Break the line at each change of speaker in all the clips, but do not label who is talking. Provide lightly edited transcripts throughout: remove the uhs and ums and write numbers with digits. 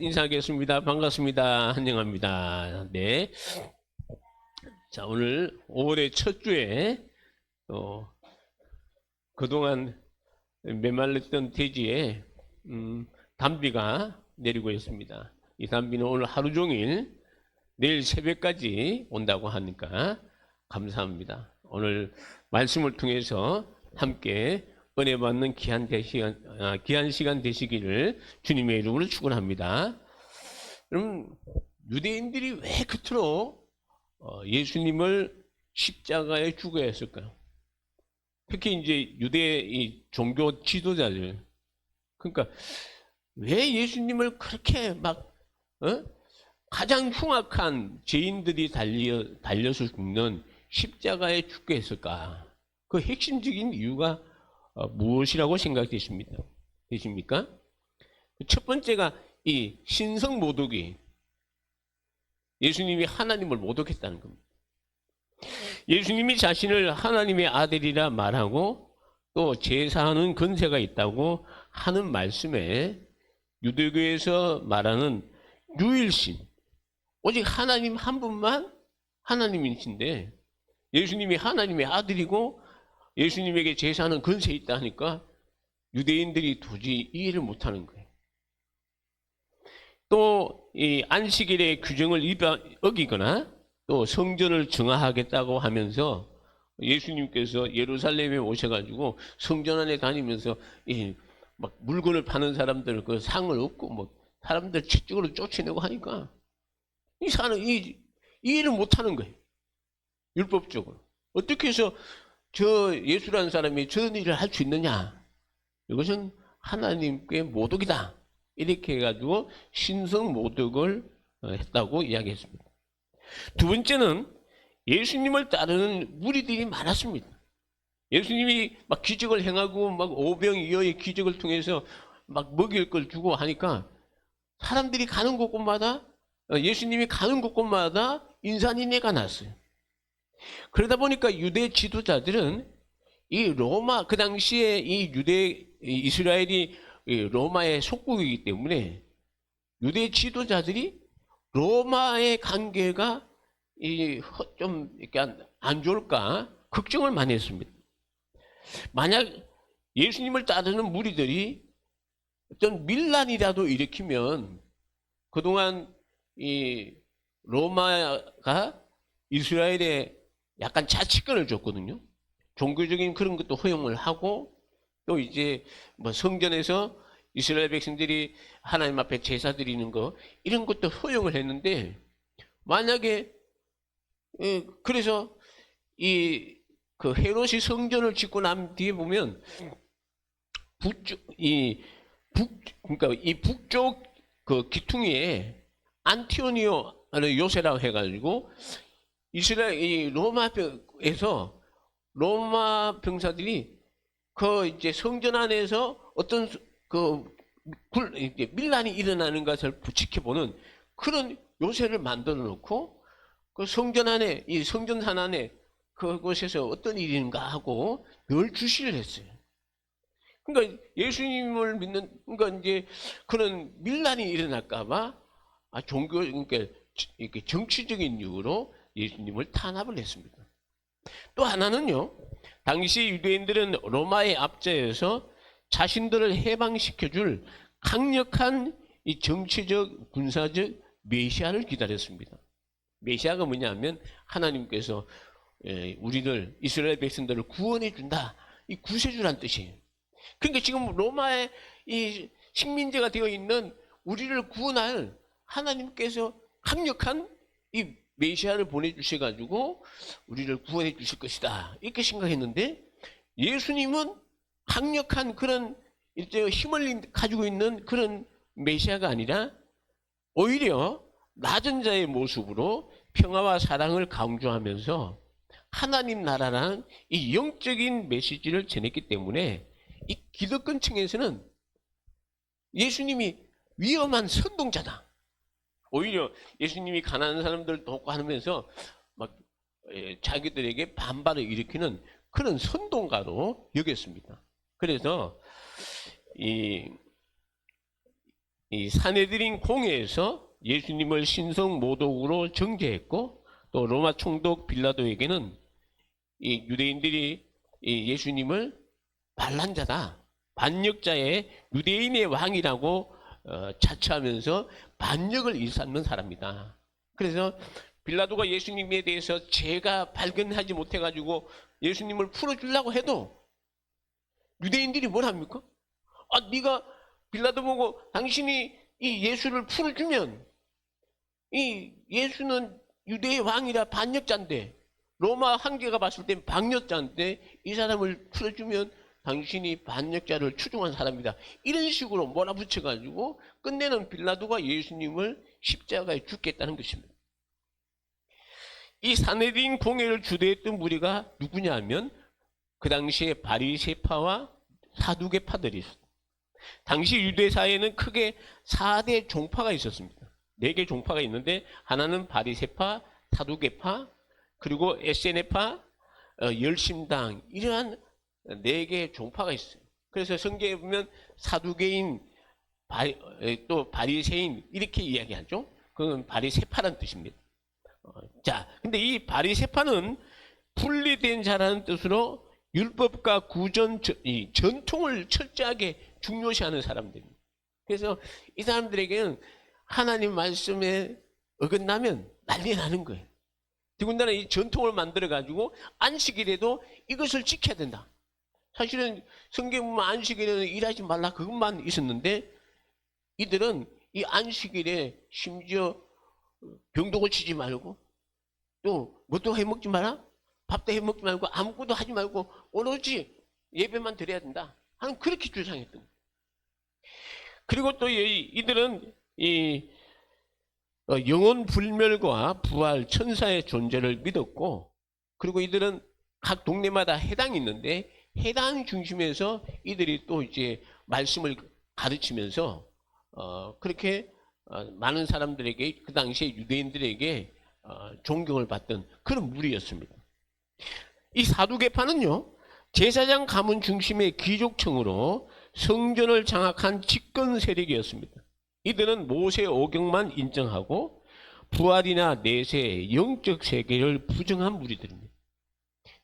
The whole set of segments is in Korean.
인사하겠습니다. 반갑습니다. 한영아입니다. 네. 자, 오늘 5월의 첫 주에 그동안 메말랐던 대지에 단비가 내리고 있습니다. 이 단비는 오늘 하루 종일 내일 새벽까지 온다고 하니까 감사합니다. 오늘 말씀을 통해서 함께 은혜 받는 귀한 시간 되시기를 주님의 이름으로 축원합니다. 그럼 유대인들이 왜 그토록 예수님을 십자가에 죽어야 했을까요? 특히 이제 유대 이 종교 지도자들, 그러니까 왜 예수님을 그렇게 막 가장 흉악한 죄인들이 달려서 죽는 십자가에 죽게 했을까? 그 핵심적인 이유가 무엇이라고 생각되십니까? 첫 번째가 이 신성 모독이, 예수님이 하나님을 모독했다는 겁니다. 예수님이 자신을 하나님의 아들이라 말하고 또 제사하는 권세가 있다고 하는 말씀에 유대교에서 말하는 유일신, 오직 하나님 한 분만 하나님이신데 예수님이 하나님의 아들이고 예수님에게 제사하는 권세 있다 하니까 유대인들이 도저히 이해를 못하는 거예요. 또 이 안식일의 규정을 어기거나 또 성전을 정화하겠다고 하면서 예수님께서 예루살렘에 오셔가지고 성전 안에 다니면서 막 물건을 파는 사람들 그 상을 얻고 뭐 사람들 채찍으로 쫓아내고 하니까 이 사람은 이해를 못하는 거예요. 율법적으로 어떻게 해서 저 예수라는 사람이 저런 일을 할 수 있느냐? 이것은 하나님께 모독이다. 이렇게 해가지고 신성 모독을 했다고 이야기했습니다. 두 번째는 예수님을 따르는 무리들이 많았습니다. 예수님이 막 기적을 행하고 막 오병이어의 기적을 통해서 막 먹일 걸 주고 하니까 사람들이 가는 곳곳마다 예수님이 가는 곳곳마다 인산인해가 났어요. 그러다 보니까 유대 지도자들은 이 로마, 그 당시에 이스라엘이 로마의 속국이기 때문에 유대 지도자들이 로마의 관계가 좀 이렇게 안 좋을까 걱정을 많이 했습니다. 만약 예수님을 따르는 무리들이 어떤 밀란이라도 일으키면 그동안 이 로마가 이스라엘에 약간 자치권을 줬거든요. 종교적인 그런 것도 허용을 하고 또 이제 뭐 성전에서 이스라엘 백성들이 하나님 앞에 제사 드리는 거 이런 것도 허용을 했는데 만약에 그래서 그 헤롯이 성전을 짓고 난 뒤에 보면 그러니까 이 북쪽 그 기퉁이에 안티오니오 요새라고 해가지고 이스라엘 이 로마에서 로마 병사들이 그 이제 성전 안에서 어떤 밀란이 일어나는 것을 지켜보는 그런 요새를 만들어 놓고 그 성전 안에 이 성전산 안에 그곳에서 어떤 일인가 하고 늘 주시를 했어요. 그러니까 예수님을 믿는 그러니까 이제 그런 밀란이 일어날까봐 종교 그러니까 이렇게 정치적인 이유로 예수님을 탄압을 했습니다. 또 하나는요, 당시 유대인들은 로마의 압제에서 자신들을 해방시켜줄 강력한 이 정치적, 군사적 메시아를 기다렸습니다. 메시아가 뭐냐면 하나님께서 우리들 이스라엘 백성들을 구원해 준다, 이 구세주란 뜻이에요. 그러니까 지금 로마의 이 식민지가 되어 있는 우리를 구원할 하나님께서 강력한 이 메시아를 보내주셔가지고 우리를 구원해 주실 것이다 이렇게 생각했는데 예수님은 강력한 그런 힘을 가지고 있는 그런 메시아가 아니라 오히려 낮은 자의 모습으로 평화와 사랑을 강조하면서 하나님 나라라는 이 영적인 메시지를 전했기 때문에 이 기득권 층에서는 예수님이 위험한 선동자다. 오히려 예수님이 가난한 사람들 돕고 하면서 막 자기들에게 반발을 일으키는 그런 선동가로 여겼습니다. 그래서 이 사내들인 공회에서 예수님을 신성 모독으로 정죄했고, 또 로마 총독 빌라도에게는 이 유대인들이 이 예수님을 반란자다, 반역자의 유대인의 왕이라고 자처하면서 반역을 일삼는 사람이다. 그래서 빌라도가 예수님에 대해서 죄가 발견하지 못해가지고 예수님을 풀어주려고 해도 유대인들이 뭘 합니까? 네가 빌라도 보고 당신이 이 예수를 풀어주면 이 예수는 유대의 왕이라 반역자인데, 로마 황제가 봤을 땐 반역자인데 이 사람을 풀어주면 당신이 반역자를 추종한 사람이다. 이런 식으로 몰아붙여가지고 끝내는 빌라도가 예수님을 십자가에 죽겠다는 것입니다. 이 사내린 공회를 주도했던 무리가 누구냐 하면 그 당시에 바리새파와 사두개파들이 있었습니다. 당시 유대사회에는 크게 4대 종파가 있었습니다. 4개 종파가 있는데 하나는 바리새파, 사두개파, 그리고 에세네파, 열심당, 이러한 4개의 종파가 있어요. 그래서 성경에 보면 사두개인, 또 바리새인 이렇게 이야기하죠. 그건 바리새파라는 뜻입니다. 자, 근데 이 바리새파는 분리된 자라는 뜻으로 율법과 구전, 이 전통을 철저하게 중요시하는 사람들입니다. 그래서 이 사람들에게는 하나님 말씀에 어긋나면 난리 나는 거예요. 더군다나 이 전통을 만들어가지고 안식일에도 이것을 지켜야 된다. 사실은 성경 보면 안식일에는 일하지 말라 그것만 있었는데, 이들은 이 안식일에 심지어 병도 고치지 말고 또 뭣도 해먹지 마라, 밥도 해먹지 말고 아무것도 하지 말고 오로지 예배만 드려야 된다 하는, 그렇게 주장했던 거예요. 그리고 또 이들은 이 영혼 불멸과 부활, 천사의 존재를 믿었고, 그리고 이들은 각 동네마다 해당이 있는데 해당 중심에서 이들이 또 이제 말씀을 가르치면서 그렇게 많은 사람들에게, 그 당시에 유대인들에게 존경을 받던 그런 무리였습니다. 이 사두개파는요, 제사장 가문 중심의 귀족층으로 성전을 장악한 집권 세력이었습니다. 이들은 모세 오경만 인정하고 부활이나 내세, 영적 세계를 부정한 무리들입니다.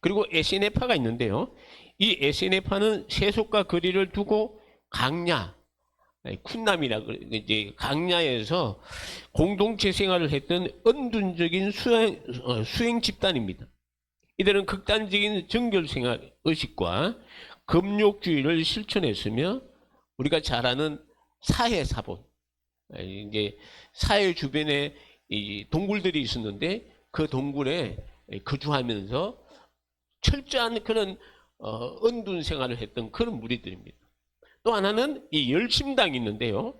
그리고 에세네파가 있는데요, 이 에세네파는 세속과 거리를 두고 강야, 쿤남이라 이제 강야에서 공동체 생활을 했던 은둔적인 수행 집단입니다. 이들은 극단적인 정결 생활 의식과 금욕주의를 실천했으며, 우리가 잘 아는 사해사본, 이제 사해 주변에 이 동굴들이 있었는데 그 동굴에 거주하면서 철저한 그런 은둔 생활을 했던 그런 무리들입니다. 또 하나는 이 열심당이 있는데요,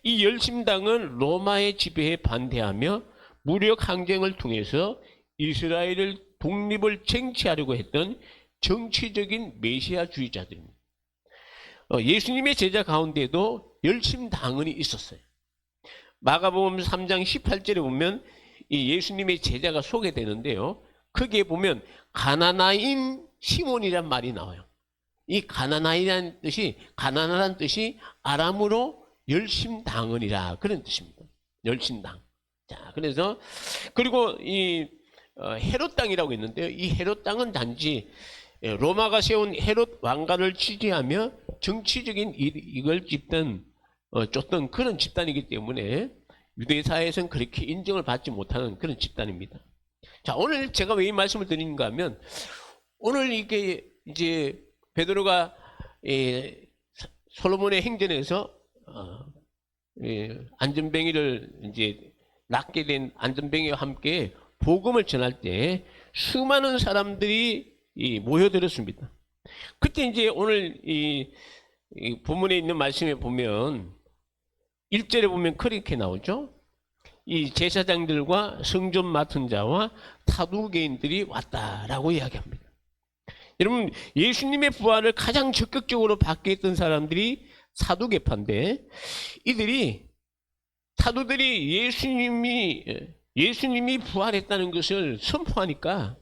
이 열심당은 로마의 지배에 반대하며 무력 항쟁을 통해서 이스라엘을 독립을 쟁취하려고 했던 정치적인 메시아주의자들입니다. 예수님의 제자 가운데도 열심당원이 있었어요. 마가복음 3장 18절에 보면 이 예수님의 제자가 소개되는데요, 거기에 보면 가나나인 시몬이란 말이 나와요. 이 가나나이라는 뜻이, 가나나라는 뜻이 아람으로 열심당원이라 그런 뜻입니다. 열심당. 자, 그래서 그리고 이 헤롯 땅이라고 있는데요, 이 헤롯 땅은 단지 로마가 세운 헤롯 왕가를 지지하며 정치적인 이익을 쫓던 그런 집단이기 때문에 유대 사회에서는 그렇게 인정을 받지 못하는 그런 집단입니다. 자, 오늘 제가 왜 이 말씀을 드리는가 하면, 오늘 이게 이제 베드로가 솔로몬의 행전에서 안전뱅이를 이제 낳게 된 안전뱅이와 함께 복음을 전할 때 수많은 사람들이 모여들었습니다. 그때 이제 오늘 이 본문에 있는 말씀에 보면 1절에 보면 그렇게 나오죠. 이 제사장들과 성전 맡은 자와 사두개인들이 왔다라고 이야기합니다. 여러분, 예수님의 부활을 가장 적극적으로 받게 했던 사람들이 사두개파인데, 사도들이 예수님이 부활했다는 것을 선포하니까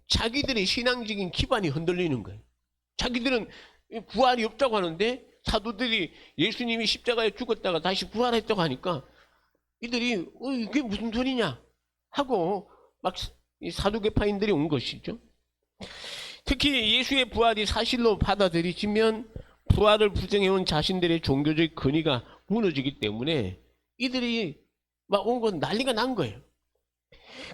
자기들의 신앙적인 기반이 흔들리는 거예요. 자기들은 부활이 없다고 하는데 사도들이 예수님이 십자가에 죽었다가 다시 부활했다고 하니까 이들이 이게 무슨 소리냐 하고 막 사두개파인들이 온 것이죠. 특히 예수의 부활이 사실로 받아들여지면 부활을 부정해온 자신들의 종교적 근위가 무너지기 때문에 이들이 막 온 건 난리가 난 거예요.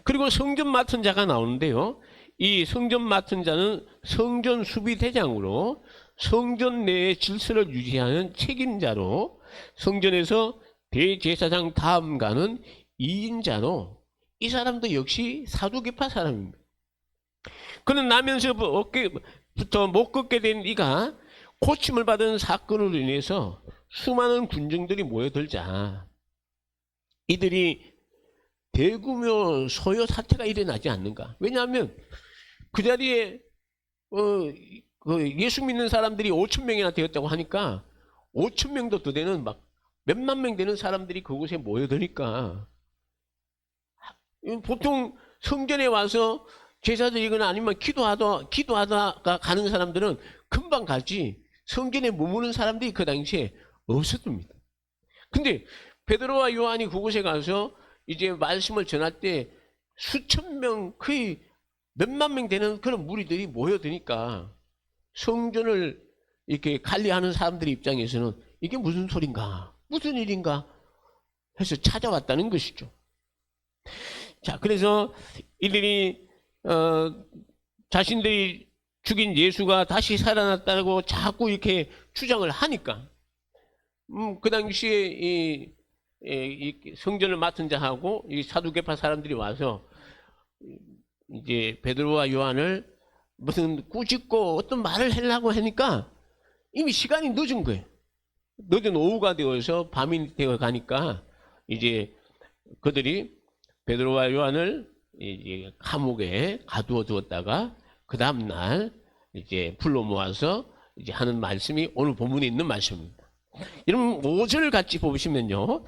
그리고 성전 맡은 자가 나오는데요. 이 성전 맡은 자는 성전 수비대장으로 성전 내의 질서를 유지하는 책임자로 성전에서 대제사장 다음 가는 2인자로 이 사람도 역시 사두개파 사람입니다. 그는 나면서부터 못 걷게 된 이가 고침을 받은 사건으로 인해서 수많은 군중들이 모여들자 이들이 대규모 소요 사태가 일어나지 않는가. 왜냐하면 그 자리에 예수 믿는 사람들이 5천 명이나 되었다고 하니까 5천 명도 더 되는 막 몇만 명 되는 사람들이 그곳에 모여드니까 보통 성전에 와서 제사드리거나 아니면 기도하다가 가는 사람들은 금방 가지 성전에 머무는 사람들이 그 당시에 없었습니다. 근데 베드로와 요한이 그곳에 가서 이제 말씀을 전할 때 수천 명, 거의 몇만 명 되는 그런 무리들이 모여드니까 성전을 이렇게 관리하는 사람들 입장에서는 이게 무슨 소린가, 무슨 일인가 해서 찾아왔다는 것이죠. 자, 그래서 이들이 자신들이 죽인 예수가 다시 살아났다고 자꾸 이렇게 주장을 하니까 그 당시에 이 성전을 맡은 자하고 이 사두개파 사람들이 와서 이제 베드로와 요한을 무슨 꾸짖고 어떤 말을 하려고 하니까 이미 시간이 늦은 거예요. 늦은 오후가 되어서 밤이 되어 가니까 이제 그들이 베드로와 요한을 이제 감옥에 가두어 두었다가 그 다음 날 이제 불러 모아서 이제 하는 말씀이 오늘 본문에 있는 말씀입니다. 여러분 5절 같이 보시면요.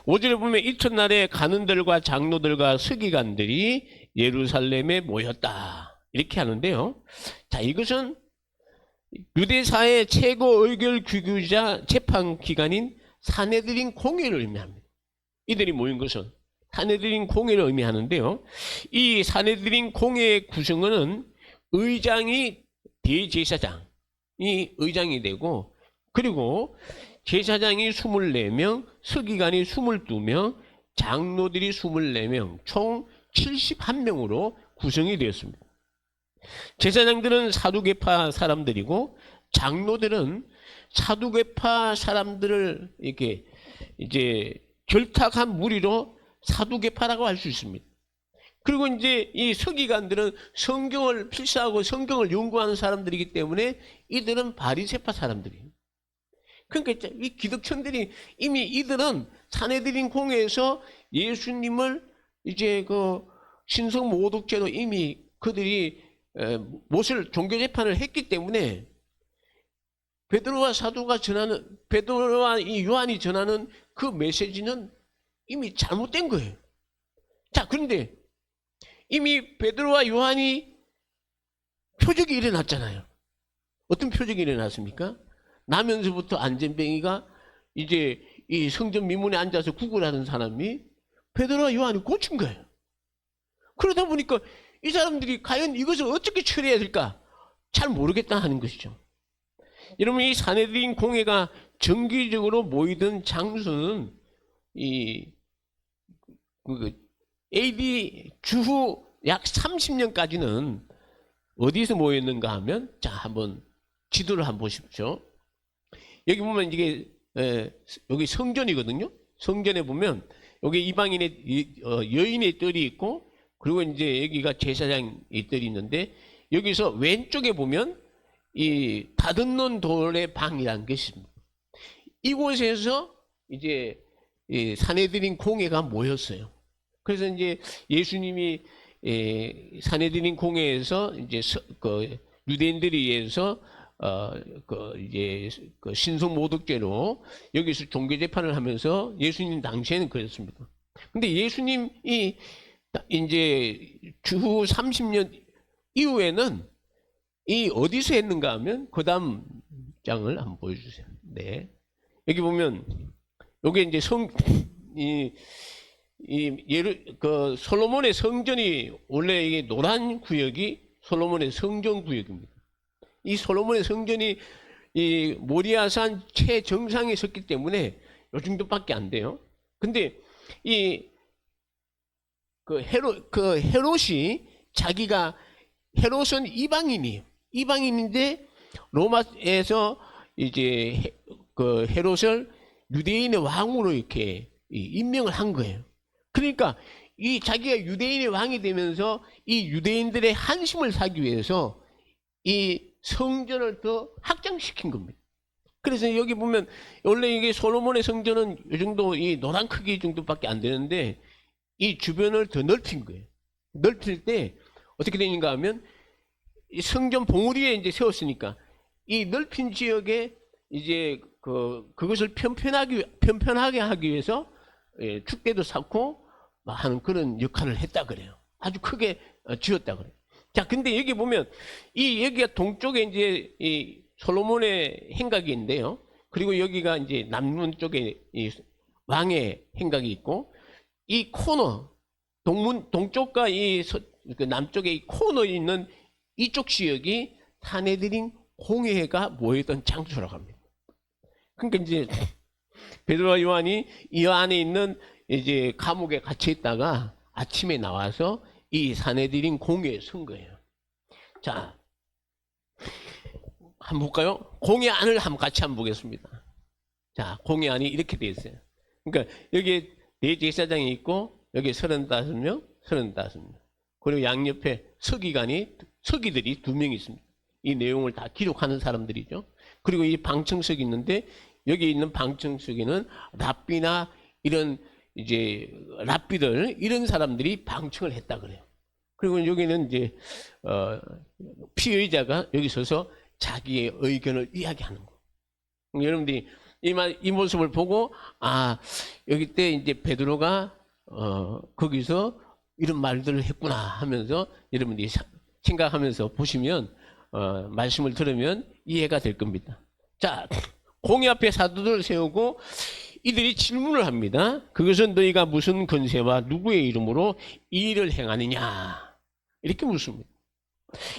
5절에 보면 이튿날에 간원들과 장로들과 서기관들이 예루살렘에 모였다. 이렇게 하는데요. 자, 이것은 유대사의 최고 의결 규규자 재판 기관인 산헤드린 공회를 의미합니다. 이들이 모인 것은 산헤드린 공회를 의미하는데요. 이 산헤드린 공회의 구성원은 의장이 대제사장이 의장이 되고 그리고 제사장이 24명, 서기관이 22명, 장로들이 24명, 총 71명으로 구성이 되었습니다. 제사장들은 사두개파 사람들이고 장로들은 사두개파 사람들을 이렇게 이제 결탁한 무리로 사두개파라고 할 수 있습니다. 그리고 이제 이 서기관들은 성경을 필사하고 성경을 연구하는 사람들이기 때문에 이들은 바리새파 사람들이에요. 그러니까 이 기득권들이 이미 이들은 산헤드린 공회에서 예수님을 이제 그 신성 모독죄로 이미 그들이 못을 종교 재판을 했기 때문에 베드로와 이 요한이 전하는 그 메시지는 이미 잘못된 거예요. 자, 그런데 이미 베드로와 요한이 표적이 일어났잖아요. 어떤 표적이 일어났습니까? 나면서부터 안전뱅이가 이제 이 성전 미문에 앉아서 구걸하는 사람이 베드로와 요한이 고친 거예요. 그러다 보니까 이 사람들이 과연 이것을 어떻게 처리해야 될까 잘 모르겠다 하는 것이죠. 여러분 이 산헤드린 공회가 정기적으로 모이던 장소는 AD 주후 약 30년까지는 어디서 모였는가 하면 자 한번 지도를 한번 보십시오. 여기 보면 이게 여기 성전이거든요. 성전에 보면 여기 이방인의 여인의 뜰이 있고 그리고 이제 여기가 제사장의 뜰이 있는데 여기서 왼쪽에 보면 이 다듬는 돌의 방이라는 게 있습니다. 이곳에서 이제 이 산헤드린 공회가 모였어요. 그래서 이제 예수님이 산헤드린 공회에서 이제 그 유대인들에 의해서 이제 그 신성 모독죄로 여기서 종교 재판을 하면서 예수님 당시에는 그랬습니다. 근데 예수님이 이제 주후 30년 이후에는 이 어디서 했는가 하면 그 다음 장을 한번 보여주세요. 네. 여기 보면 요게 이제 솔로몬의 성전이 원래 이게 노란 구역이 솔로몬의 성전 구역입니다. 이 솔로몬의 성전이 이 모리아산 최정상에 섰기 때문에 요 정도밖에 안 돼요. 근데 헤롯이 자기가 헤롯은 이방인이에요. 이방인인데 로마에서 이제 헤롯을 유대인의 왕으로 이렇게 임명을 한 거예요. 그러니까 이 자기가 유대인의 왕이 되면서 이 유대인들의 한심을 사기 위해서 이 성전을 더 확장시킨 겁니다. 그래서 여기 보면 원래 이게 솔로몬의 성전은 이 정도 이 노란 크기 정도밖에 안 되는데 이 주변을 더 넓힌 거예요. 넓힐 때 어떻게 되는가 하면 이 성전 봉우리에 이제 세웠으니까 이 넓힌 지역에 이제 그것을 편편하게 하기 위해서 축대도 쌓고 하는 그런 역할을 했다 그래요. 아주 크게 지었다 그래요. 자, 근데 여기 보면 여기가 동쪽에 이제 이 솔로몬의 행각이 있는데요. 그리고 여기가 이제 남문 쪽에 이 왕의 행각이 있고 이 코너 동쪽과 그 남쪽에 이 코너에 있는 이쪽 지역이 사내들인 공회가 모였던 장소라고 합니다. 그러니까 이제 베드로와 요한이 이 안에 있는 이제 감옥에 갇혀 있다가 아침에 나와서 이 사내들인 공회에 선 거예요. 자, 한번 볼까요? 공회 안을 같이 한번 보겠습니다. 자, 공회 안이 이렇게 되어 있어요. 그러니까 여기 대제사장이 있고 여기 35명. 그리고 양옆에 서기들이 2명 있습니다. 이 내용을 다 기록하는 사람들이죠. 그리고 이 방청석이 있는데 여기 있는 방청석에는 랍비나 이런 이제 랍비들 이런 사람들이 방청을 했다 그래요. 그리고 여기는 이제 피의자가 여기 서서 자기의 의견을 이야기하는 거. 여러분들이 이 모습을 보고 여기 때 이제 베드로가 거기서 이런 말들을 했구나 하면서 여러분들이 생각하면서 보시면 말씀을 들으면 이해가 될 겁니다. 자, 공회 앞에 사도들을 세우고 이들이 질문을 합니다. 그것은 너희가 무슨 권세와 누구의 이름으로 이 일을 행하느냐 이렇게 묻습니다.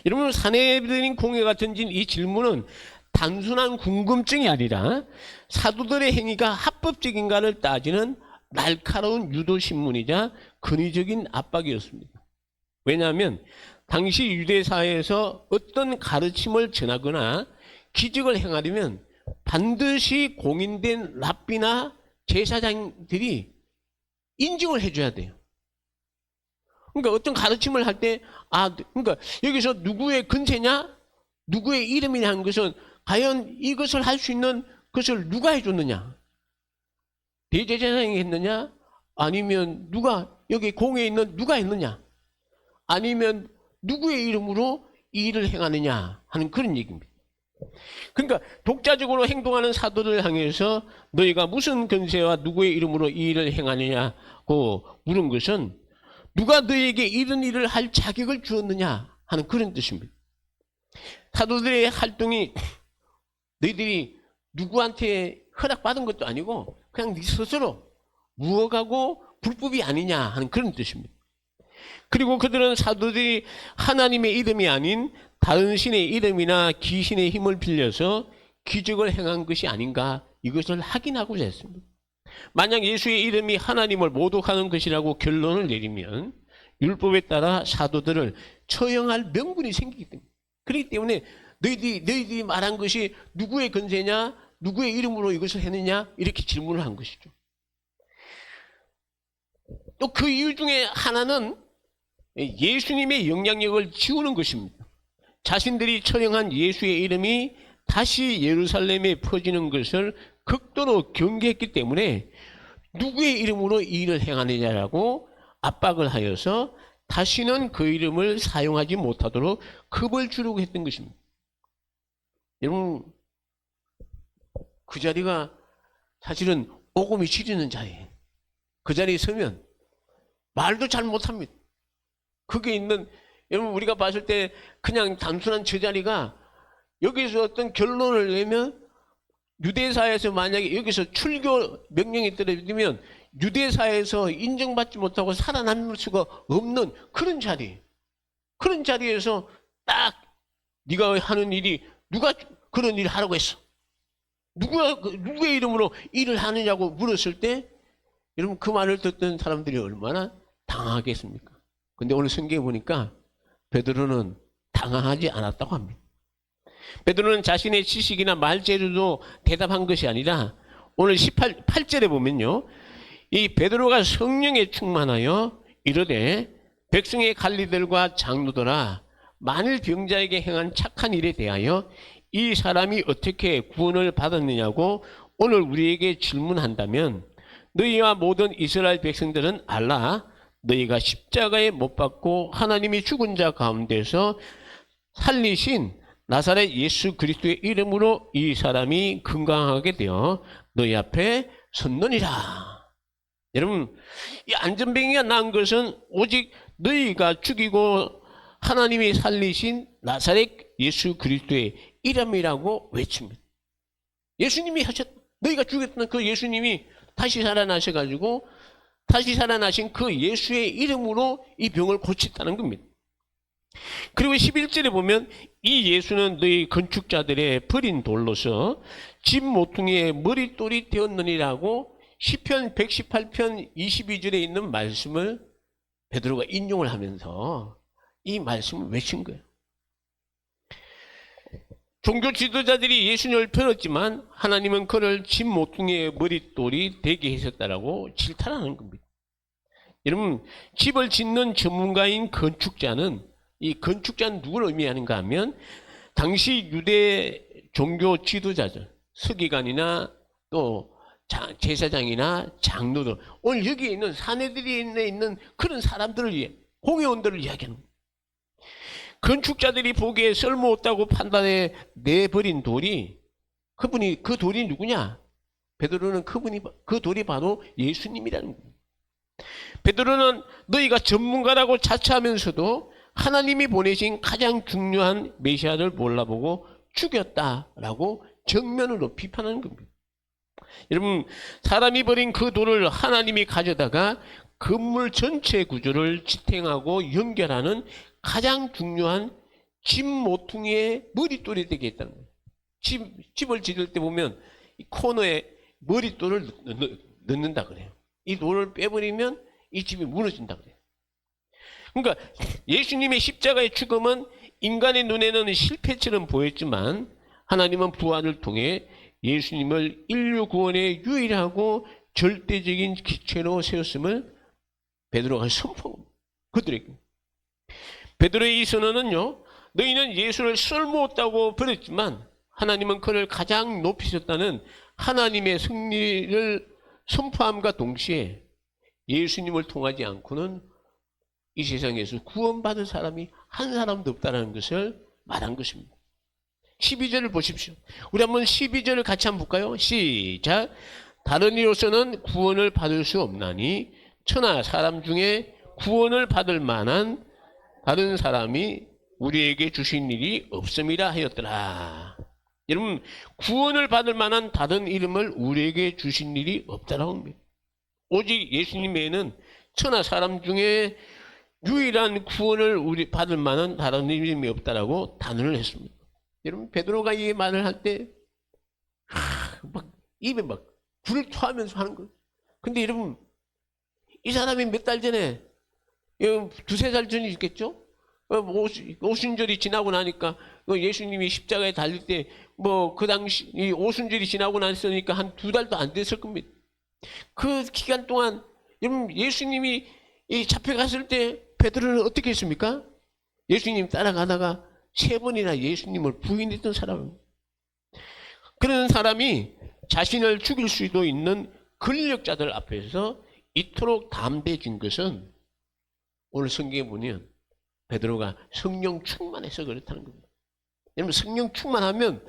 여러분, 사내들인 공회가 던진 이 질문은 단순한 궁금증이 아니라 사도들의 행위가 합법적인가를 따지는 날카로운 유도신문이자 근위적인 압박이었습니다. 왜냐하면 당시 유대사회에서 어떤 가르침을 전하거나 기적을 행하려면 반드시 공인된 랍비나 제사장들이 인증을 해줘야 돼요. 그러니까 어떤 가르침을 할 때, 그러니까 여기서 누구의 근세냐, 누구의 이름이냐 하는 것은 과연 이것을 할 수 있는 것을 누가 해줬느냐? 대제사장이 했느냐? 아니면 여기 공회에 있는 누가 했느냐? 아니면 누구의 이름으로 이 일을 행하느냐 하는 그런 얘기입니다. 그러니까 독자적으로 행동하는 사도를 향해서 너희가 무슨 권세와 누구의 이름으로 이 일을 행하느냐고 물은 것은 누가 너희에게 이런 일을 할 자격을 주었느냐 하는 그런 뜻입니다. 사도들의 활동이 너희들이 누구한테 허락받은 것도 아니고 그냥 네 스스로 무엇하고 불법이 아니냐 하는 그런 뜻입니다. 그리고 그들은 사도들이 하나님의 이름이 아닌 다른 신의 이름이나 귀신의 힘을 빌려서 기적을 행한 것이 아닌가 이것을 확인하고자 했습니다. 만약 예수의 이름이 하나님을 모독하는 것이라고 결론을 내리면 율법에 따라 사도들을 처형할 명분이 생기기 때문에 그렇기 때문에 너희들이 말한 것이 누구의 권세냐 누구의 이름으로 이것을 했느냐 이렇게 질문을 한 것이죠. 또 그 이유 중에 하나는 예수님의 영향력을 지우는 것입니다. 자신들이 처형한 예수의 이름이 다시 예루살렘에 퍼지는 것을 극도로 경계했기 때문에 누구의 이름으로 이 일을 행하느냐라고 압박을 하여서 다시는 그 이름을 사용하지 못하도록 겁을 주려고 했던 것입니다. 여러분, 그 자리가 사실은 오금이 시리는 자리예요. 그 자리에 서면 말도 잘 못합니다. 거기에 있는 여러분 우리가 봤을 때 그냥 단순한 저 자리가 여기서 어떤 결론을 내면 유대사에서 만약에 여기서 출교 명령이 떨어지면 유대사에서 인정받지 못하고 살아남을 수가 없는 그런 자리. 그런 자리에서 딱 네가 하는 일이 누가 그런 일을 하라고 했어? 누구의 이름으로 일을 하느냐고 물었을 때 여러분 그 말을 듣던 사람들이 얼마나 당황하겠습니까? 근데 오늘 성경에 보니까 베드로는 당황하지 않았다고 합니다. 베드로는 자신의 지식이나 말재주도 대답한 것이 아니라 오늘 8절에 보면요. 이 베드로가 성령에 충만하여 이르되 백성의 관리들과 장로들아 만일 병자에게 행한 착한 일에 대하여 이 사람이 어떻게 구원을 받았느냐고 오늘 우리에게 질문한다면 너희와 모든 이스라엘 백성들은 알라 너희가 십자가에 못 박고 하나님이 죽은 자 가운데서 살리신 나사렛 예수 그리스도의 이름으로 이 사람이 건강하게 되어 너희 앞에 섰느니라. 여러분 이 안전병이가 난 것은 오직 너희가 죽이고 하나님이 살리신 나사렛 예수 그리스도의 이름이라고 외칩니다. 예수님이 너희가 죽였던 그 예수님이 다시 살아나셔가지고 다시 살아나신 그 예수의 이름으로 이 병을 고쳤다는 겁니다. 그리고 11절에 보면 이 예수는 너희 건축자들의 버린 돌로서 집 모퉁이의 머릿돌이 되었느니라고 시편 118편 22절에 있는 말씀을 베드로가 인용을 하면서 이 말씀을 외친 거예요. 종교 지도자들이 예수님을 펴었지만 하나님은 그를 집 모퉁이의 머릿돌이 되게 하셨다라고 질타하는 겁니다. 여러분 집을 짓는 전문가인 건축자는 이 건축자는 누구를 의미하는가 하면 당시 유대 종교 지도자들 서기관이나 또 제사장이나 장로들 오늘 여기에 있는 사내들이 있는 그런 사람들을 위해 공회원들을 이야기하는 거예요. 건축자들이 보기에 쓸모없다고 판단해 내버린 돌이 그분이 그 돌이 누구냐? 베드로는 그 돌이 바로 예수님이라는 거예요. 베드로는 너희가 전문가라고 자처하면서도 하나님이 보내신 가장 중요한 메시아를 몰라보고 죽였다라고 정면으로 비판하는 겁니다. 여러분 사람이 버린 그 돌을 하나님이 가져다가 건물 전체 구조를 지탱하고 연결하는 가장 중요한 집 모퉁이의 머릿돌이 되게 했다는 거예요. 집을 지을 때 보면 이 코너에 머릿돌을 넣는다 그래요. 이 돌을 빼버리면 이 집이 무너진다 그래요. 그러니까 예수님의 십자가의 죽음은 인간의 눈에는 실패처럼 보였지만 하나님은 부활을 통해 예수님을 인류 구원의 유일하고 절대적인 기체로 세웠음을 베드로가 선포합니다. 그들에게. 베드로의 이 선언은요, 너희는 예수를 쓸모없다고 버렸지만 하나님은 그를 가장 높이셨다는 하나님의 승리를 선포함과 동시에 예수님을 통하지 않고는 이 세상에서 구원받은 사람이 한 사람도 없다는 것을 말한 것입니다. 12절을 보십시오. 우리 한번 12절을 같이 한번 볼까요? 시작. 다른 이로서는 구원을 받을 수 없나니 천하 사람 중에 구원을 받을 만한 다른 사람이 우리에게 주신 일이 없음이라 하였더라. 여러분 구원을 받을 만한 다른 이름을 우리에게 주신 일이 없다라고 합니다. 오직 예수님 외에는 천하 사람 중에 유일한 구원을 받을 만한 다른 이름이 없다라고 단언을 했습니다. 여러분 베드로가 이 말을 할 때 막 입에 막 불을 토하면서 하는 거예요. 근데 여러분 이 사람이 몇 달 전에 두세 달 전이 있겠죠? 오순절이 지나고 나니까 예수님이 십자가에 달릴 때 뭐 그 당시 이 오순절이 지나고 났으니까 한 두 달도 안 됐을 겁니다. 그 기간 동안 여러분 예수님이 잡혀갔을 때 베드로는 어떻게 했습니까? 예수님 따라가다가 3번이나 예수님을 부인했던 사람입니다. 그런 사람이 자신을 죽일 수도 있는 권력자들 앞에서 이토록 담대해진 것은 오늘 성경에 보면 베드로가 성령 충만해서 그렇다는 겁니다. 여러분 성령 충만하면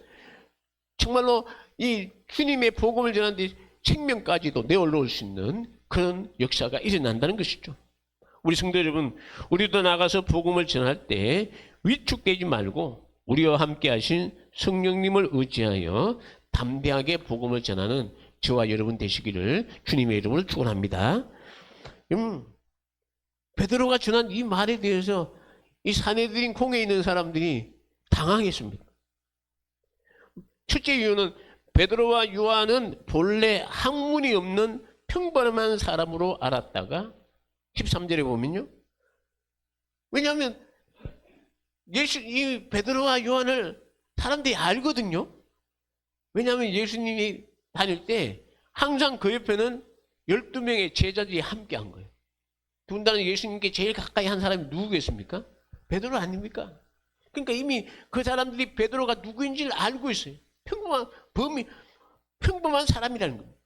정말로 이 주님의 복음을 전하는데 생명까지도 내어놓을 수 있는 그런 역사가 일어난다는 것이죠. 우리 성도 여러분, 우리도 나가서 복음을 전할 때 위축되지 말고 우리와 함께 하신 성령님을 의지하여 담대하게 복음을 전하는 저와 여러분 되시기를 주님의 이름으로 축원합니다. 베드로가 전한 이 말에 대해서 이 사내들인 콩에 있는 사람들이 당황했습니다. 첫째 이유는 베드로와 요한은 본래 학문이 없는 평범한 사람으로 알았다가 13절에 보면요. 왜냐하면 이 베드로와 요한을 사람들이 알거든요. 왜냐하면 예수님이 다닐 때 항상 그 옆에는 12명의 제자들이 함께 한 거예요. 더군다나 예수님께 제일 가까이 한 사람이 누구겠습니까? 베드로 아닙니까? 그러니까 이미 그 사람들이 베드로가 누구인지를 알고 있어요. 평범한 사람이라는 겁니다.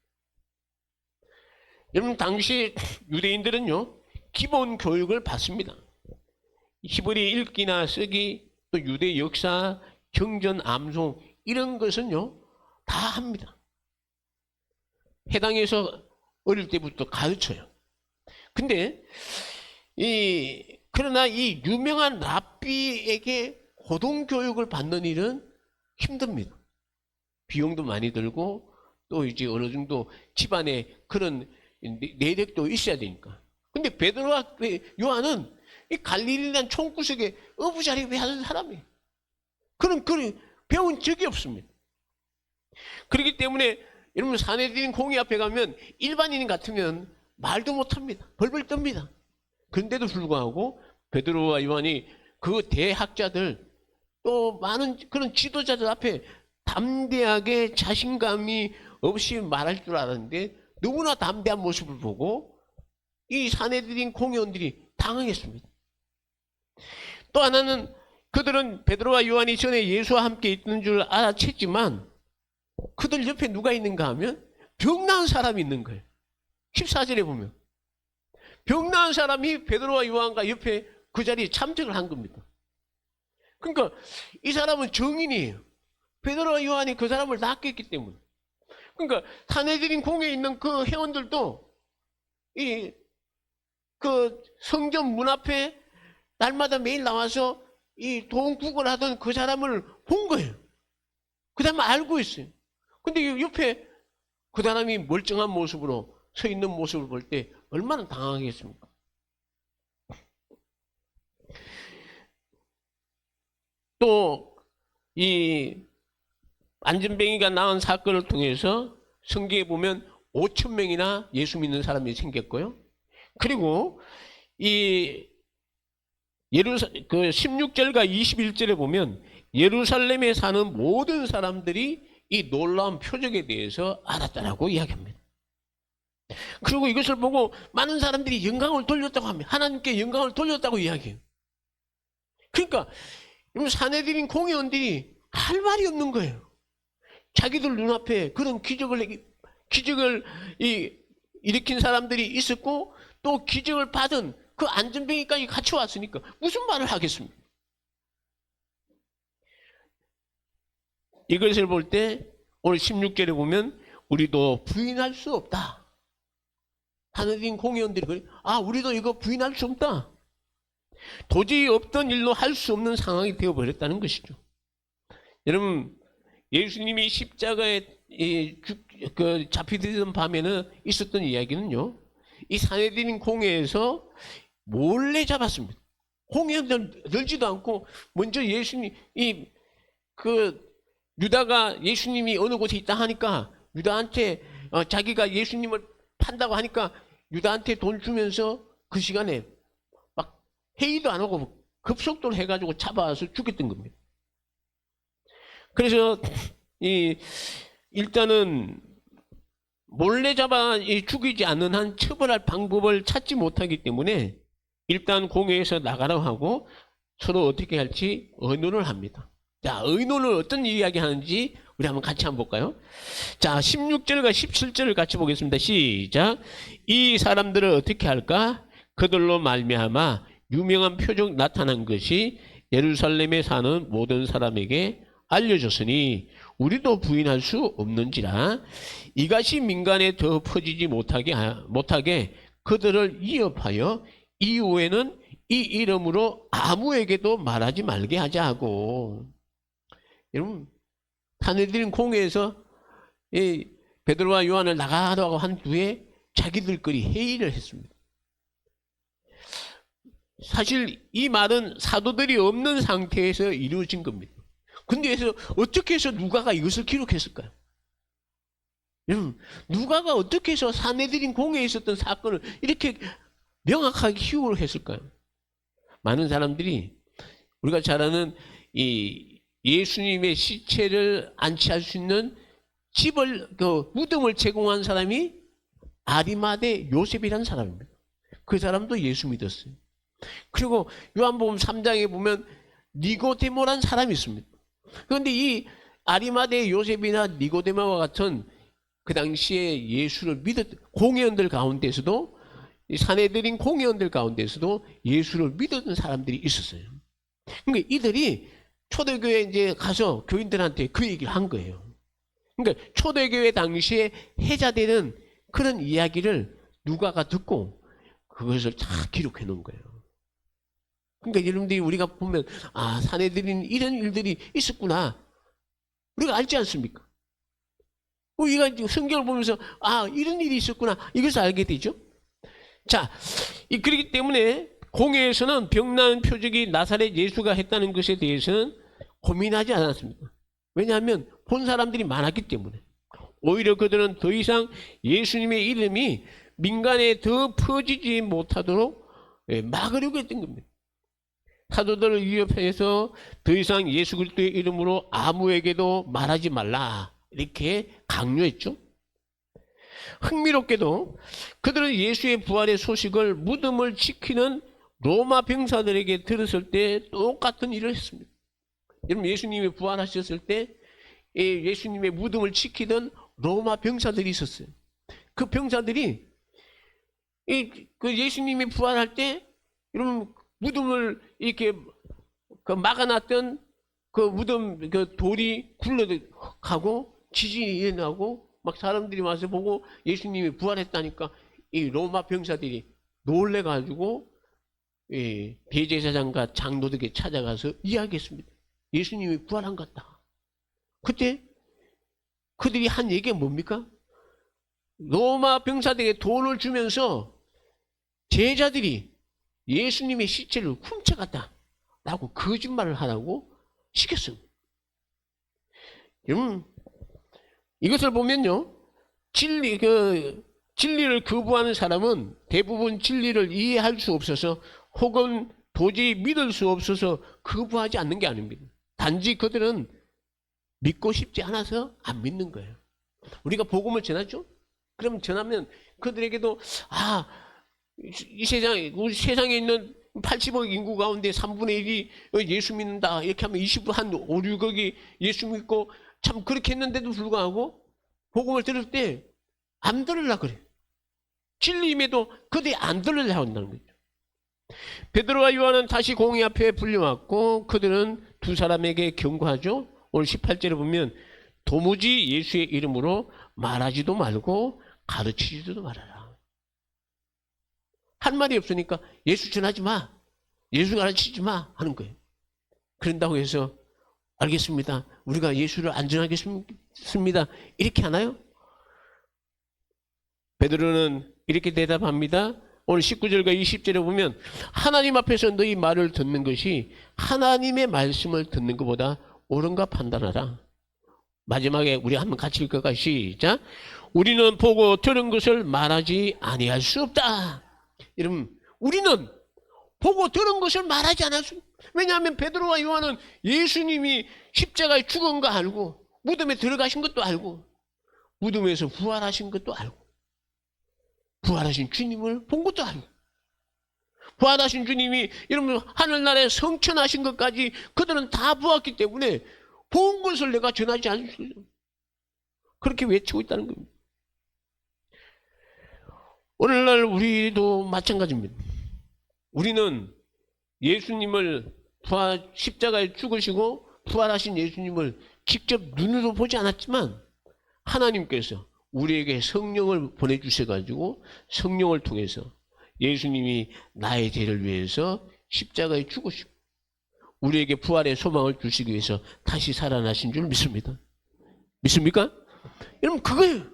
여러분, 당시 유대인들은요, 기본 교육을 받습니다. 히브리 읽기나 쓰기, 또 유대 역사, 경전, 암송, 이런 것은요, 다 합니다. 해당해서 어릴 때부터 가르쳐요. 근데, 그러나 이 유명한 랍비에게 고등교육을 받는 일은 힘듭니다. 비용도 많이 들고, 또 이제 어느 정도 집안에 그런 내력도 있어야 되니까. 근데 베드로와 요한은 이 갈릴리란 총구석에 어부자리 하는 사람이에요. 그런 배운 적이 없습니다. 그렇기 때문에 여러분, 사내들인 공의 앞에 가면 일반인 같으면 말도 못합니다. 벌벌 떱니다. 그런데도 불구하고 베드로와 요한이 그 대학자들 또 많은 그런 지도자들 앞에 담대하게 자신감이 없이 말할 줄 알았는데 너무나 담대한 모습을 보고 이 사내들인 공회원들이 당황했습니다. 또 하나는 그들은 베드로와 요한이 전에 예수와 함께 있는 줄 알아챘지만 그들 옆에 누가 있는가 하면 병 나은 사람이 있는 거예요. 14절에 보면 병 나은 사람이 베드로와 요한과 옆에 그 자리에 참석을 한 겁니다. 그러니까 이 사람은 정인이에요. 베드로와 요한이 그 사람을 낚였기 때문에. 그러니까 사내들인 공회에 있는 그 회원들도 그 성전 문 앞에 날마다 매일 나와서 이 동국을 하던 그 사람을 본 거예요. 그 사람은 알고 있어요. 근데 옆에 그 사람이 멀쩡한 모습으로 서 있는 모습을 볼 때 얼마나 당황하겠습니까? 또 이 안전뱅이가 낳은 사건을 통해서 성경에 보면 5,000명이나 예수 믿는 사람이 생겼고요. 그리고 이 그 16절과 21절에 보면 예루살렘에 사는 모든 사람들이 이 놀라운 표적에 대해서 알았다라고 이야기합니다. 그리고 이것을 보고 많은 사람들이 영광을 돌렸다고 합니다. 하나님께 영광을 돌렸다고 이야기해요. 그러니까 사내들인 공회원들이 할 말이 없는 거예요. 자기들 눈앞에 그런 기적을 일으킨 사람들이 있었고 또 기적을 받은 그 안전뱅이까지 같이 왔으니까 무슨 말을 하겠습니까? 이것을 볼 때 오늘 16절에 보면 우리도 부인할 수 없다. 하느님 공회원들이 그래, 우리도 이거 부인할 수 없다. 도저히 없던 일로 할 수 없는 상황이 되어버렸다는 것이죠. 여러분, 예수님이 십자가에 잡히던 밤에는 있었던 이야기는요, 이 사내들인 공회에서 몰래 잡았습니다. 공회원들 늘지도 않고 먼저 예수님 유다가 예수님이 어느 곳에 있다 하니까 유다한테 자기가 예수님을 판다고 하니까 유다한테 돈 주면서 그 시간에 막 회의도 안 하고 급속도로 해가지고 잡아서 죽였던 겁니다. 그래서 일단은 몰래 잡아 죽이지 않는 한 처벌할 방법을 찾지 못하기 때문에 일단 공회에서 나가라고 하고 서로 어떻게 할지 의논을 합니다. 자, 의논을 어떤 이야기 하는지 우리 같이 한번 볼까요? 자, 16절과 17절을 같이 보겠습니다. 시작. 이 사람들을 어떻게 할까? 그들로 말미암아 유명한 표적 나타난 것이 예루살렘에 사는 모든 사람에게 알려졌으니 우리도 부인할 수 없는지라. 이것이 민간에 더 퍼지지 못하게 그들을 위협하여 이후에는 이 이름으로 아무에게도 말하지 말게 하자 하고. 여러분, 사내들인 공회에서 이 베드로와 요한을 나가라고 한 뒤에 자기들끼리 회의를 했습니다. 사실 이 말은 사도들이 없는 상태에서 이루어진 겁니다. 근데 그래서 어떻게 해서 누가가 이것을 기록했을까요? 여러분, 누가가 어떻게 해서 사내들인 공회에 있었던 사건을 이렇게 명확하게 기록을 했을까요? 많은 사람들이 우리가 잘 아는 이 예수님의 시체를 안치할 수 있는 집을, 무덤을 제공한 사람이 아리마대 요셉이라는 사람입니다. 그 사람도 예수 믿었어요. 그리고 요한복음 3장에 보면 니고데모라는 사람이 있습니다. 그런데 이 아리마대 요셉이나 니고데모와 같은 그 당시에 예수를 믿었던 공회원들 가운데서도, 이 사내들인 공회원들 가운데서도 예수를 믿었던 사람들이 있었어요. 그러니까 이들이 초대교회 이제 가서 교인들한테 그 얘기를 한 거예요. 그러니까 초대교회 당시에 해자되는 그런 이야기를 누가가 듣고 그것을 다 기록해 놓은 거예요. 그러니까 여러분들이 우리가 보면 사내들인 이런 일들이 있었구나, 우리가 알지 않습니까? 우리가 성경을 보면서 이런 일이 있었구나, 이것을 알게 되죠. 자, 그렇기 때문에 공회에서는 병나은 표적이 나사렛 예수가 했다는 것에 대해서는 고민하지 않았습니다. 왜냐하면 본 사람들이 많았기 때문에. 오히려 그들은 더 이상 예수님의 이름이 민간에 더 퍼지지 못하도록 막으려고 했던 겁니다. 사도들을 위협해서 더 이상 예수 그리스도의 이름으로 아무에게도 말하지 말라, 이렇게 강요했죠. 흥미롭게도 그들은 예수의 부활의 소식을 무덤을 지키는 로마 병사들에게 들었을 때 똑같은 일을 했습니다. 여러분, 예수님이 부활하셨을 때 예수님의 무덤을 지키던 로마 병사들이 있었어요. 그 병사들이 그 예수님이 부활할 때 여러분 무덤을 이렇게 막아놨던 그 무덤 돌이 굴러가고 지진이 일어나고 막 사람들이 와서 보고 예수님이 부활했다니까 이 로마 병사들이 놀래가지고 대제사장과 장로들에게 찾아가서 이야기했습니다. 예수님이 부활한 것 같다. 그때 그들이 한 얘기가 뭡니까? 로마 병사들에게 돈을 주면서 제자들이 예수님의 시체를 훔쳐갔다 라고 거짓말을 하라고 시켰습니다. 여러분, 이것을 보면요, 진리를 거부하는 사람은 대부분 진리를 이해할 수 없어서 혹은 도저히 믿을 수 없어서 거부하지 않는 게 아닙니다. 단지 그들은 믿고 싶지 않아서 안 믿는 거예요. 우리가 복음을 전하죠? 그럼 전하면 그들에게도 이 우리 세상에 있는 80억 인구 가운데 3분의 1이 예수 믿는다, 이렇게 하면 20한 5, 6억이 예수 믿고 참 그렇게 했는데도 불구하고 복음을 들을 때 안 들으려고 그래요. 진리임에도 그들이 안 들으려고 한다는 거죠. 베드로와 요한은 다시 공회 앞에 불려왔고 그들은 두 사람에게 경고하죠. 오늘 18절에 보면 도무지 예수의 이름으로 말하지도 말고 가르치지도 말아라. 한 말이 없으니까 예수 전하지 마, 예수 가르치지 마 하는 거예요. 그런다고 해서 알겠습니다, 우리가 예수를 안 전하겠습니다, 이렇게 하나요? 베드로는 이렇게 대답합니다. 오늘 19절과 20절에 보면 하나님 앞에서 너희 말을 듣는 것이 하나님의 말씀을 듣는 것보다 옳은가 판단하라. 마지막에 우리 한번 같이 읽을까요? 시작. 우리는 보고 들은 것을 말하지 아니할 수 없다. 여러분, 우리는 보고 들은 것을 말하지 않을 수. 왜냐하면 베드로와 요한은 예수님이 십자가에 죽은 거 알고 무덤에 들어가신 것도 알고 무덤에서 부활하신 것도 알고 부활하신 주님을 본 것도 알고 부활하신 주님이 여러분 하늘나라에 성천하신 것까지 그들은 다 보았기 때문에 본 것을 내가 전하지 않을 수 있어요. 그렇게 외치고 있다는 겁니다. 오늘날 우리도 마찬가지입니다. 우리는 예수님을 십자가에 죽으시고 부활하신 예수님을 직접 눈으로 보지 않았지만 하나님께서 우리에게 성령을 보내주셔가지고 성령을 통해서 예수님이 나의 죄를 위해서 십자가에 죽으시고 우리에게 부활의 소망을 주시기 위해서 다시 살아나신 줄 믿습니다. 믿습니까? 여러분 그거예요.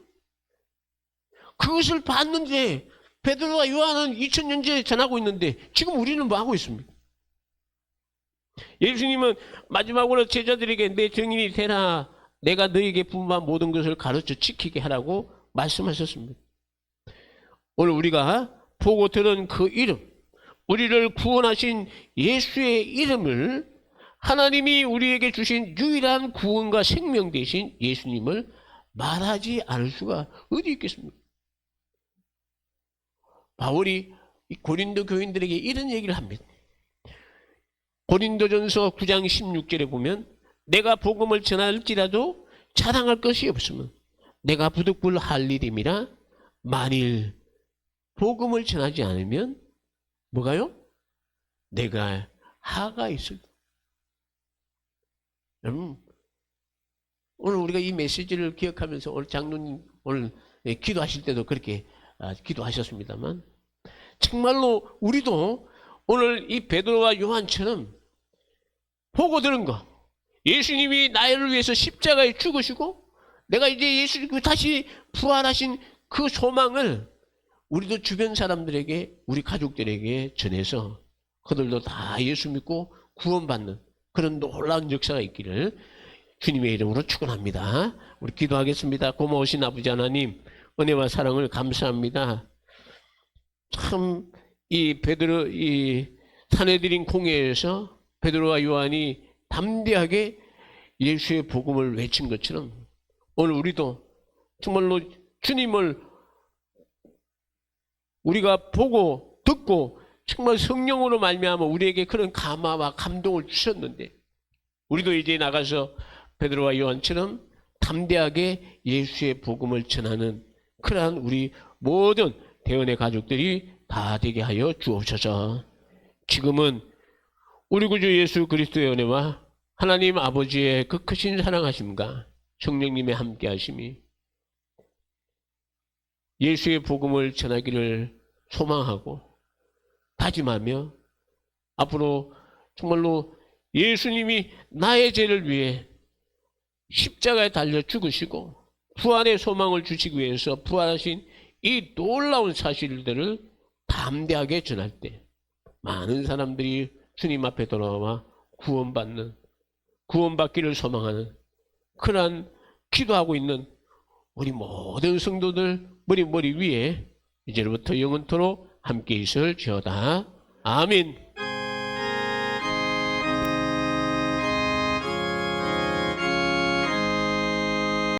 그것을 봤는데 베드로와 요한은 2000년 전에 전하고 있는데 지금 우리는 뭐 하고 있습니까? 예수님은 마지막으로 제자들에게 내 증인이 되라, 내가 너에게 분부한 모든 것을 가르쳐 지키게 하라고 말씀하셨습니다. 오늘 우리가 보고 들은 그 이름, 우리를 구원하신 예수의 이름을, 하나님이 우리에게 주신 유일한 구원과 생명 되신 예수님을 말하지 않을 수가 어디 있겠습니까? 바울이 고린도 교인들에게 이런 얘기를 합니다. 고린도전서 9장 16절에 보면 내가 복음을 전할지라도 자랑할 것이 없으면 내가 부득불 할 일임이라. 만일 복음을 전하지 않으면 뭐가요? 내가 하가 있을. 여러분 오늘 우리가 이 메시지를 기억하면서 오늘 장로님 오늘 기도하실 때도 그렇게 기도하셨습니다만 정말로 우리도 오늘 이 베드로와 요한처럼 보고 들은 거, 예수님이 나를 위해서 십자가에 죽으시고 내가 이제 예수님 다시 부활하신 그 소망을 우리도 주변 사람들에게, 우리 가족들에게 전해서 그들도 다 예수 믿고 구원받는 그런 놀라운 역사가 있기를 주님의 이름으로 축원합니다. 우리 기도하겠습니다. 고마우신 아버지 하나님, 은혜와 사랑을 감사합니다. 참 이 베드로, 이 산헤드린 공회에서 베드로와 요한이 담대하게 예수의 복음을 외친 것처럼 오늘 우리도 정말로 주님을 우리가 보고 듣고 정말 성령으로 말미암아 우리에게 그런 감화와 감동을 주셨는데 우리도 이제 나가서 베드로와 요한처럼 담대하게 예수의 복음을 전하는 그러한 우리 모든 대언의 가족들이 다 되게 하여 주옵소서. 지금은 우리 구주 예수 그리스도의 은혜와 하나님 아버지의 그 크신 사랑하심과 성령님의 함께하심이 예수의 복음을 전하기를 소망하고 다짐하며 앞으로 정말로 예수님이 나의 죄를 위해 십자가에 달려 죽으시고 부활의 소망을 주시기 위해서 부활하신 이 놀라운 사실들을 담대하게 전할 때 많은 사람들이 주님 앞에 돌아와 구원받기를 소망하는 그러한 기도하고 있는 우리 모든 성도들 머리 위에 이제부터 영원토록 함께 있을지어다. 아멘.